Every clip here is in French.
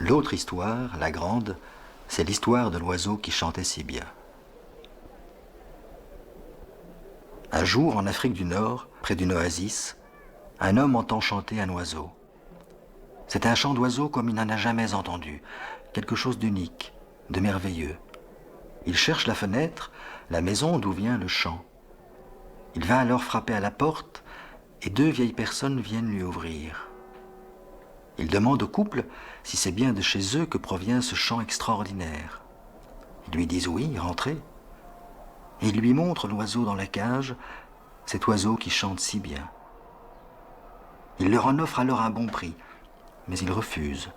L'autre histoire, la grande, c'est l'histoire de l'oiseau qui chantait si bien. Un jour, en Afrique du Nord, près d'une oasis, un homme entend chanter un oiseau. C'est un chant d'oiseau comme il n'en a jamais entendu, quelque chose d'unique, de merveilleux. Il cherche la fenêtre, la maison d'où vient le chant. Il va alors frapper à la porte et deux vieilles personnes viennent lui ouvrir. Il demande au couple si c'est bien de chez eux que provient ce chant extraordinaire. Ils lui disent oui, rentrez. Et il lui montre l'oiseau dans la cage, cet oiseau qui chante si bien. Il leur en offre alors un bon prix, mais ils refusent.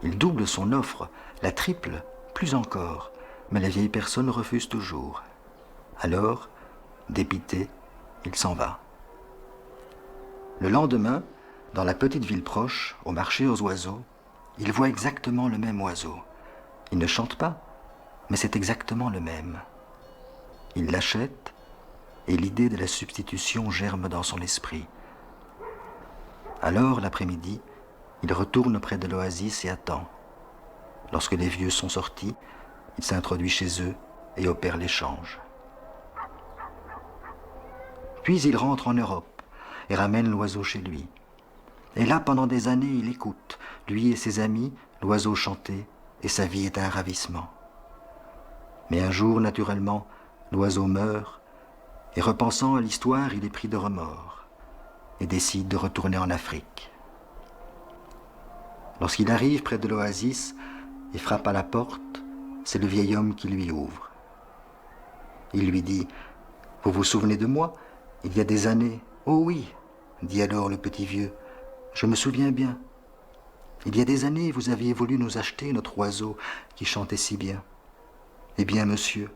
Il double son offre, la triple, plus encore, mais la vieille personne refuse toujours. Alors, dépité, il s'en va. Le lendemain, dans la petite ville proche, au marché aux oiseaux, il voit exactement le même oiseau. Il ne chante pas, mais c'est exactement le même. Il l'achète et l'idée de la substitution germe dans son esprit. Alors, l'après-midi, il retourne près de l'oasis et attend. Lorsque les vieux sont sortis, il s'introduit chez eux et opère l'échange. Puis il rentre en Europe et ramène l'oiseau chez lui. Et là, pendant des années, il écoute, lui et ses amis, l'oiseau chanter, et sa vie est un ravissement. Mais un jour, naturellement, l'oiseau meurt, et repensant à l'histoire, il est pris de remords, et décide de retourner en Afrique. Lorsqu'il arrive près de l'oasis et frappe à la porte, c'est le vieil homme qui lui ouvre. Il lui dit « Vous vous souvenez de moi, il y a des années ?»« Oh oui, dit alors le petit vieux, je me souviens bien. Il y a des années, vous aviez voulu nous acheter notre oiseau qui chantait si bien. Eh bien, monsieur,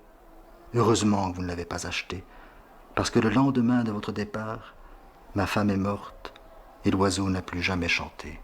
heureusement que vous ne l'avez pas acheté, parce que le lendemain de votre départ, ma femme est morte et l'oiseau n'a plus jamais chanté. »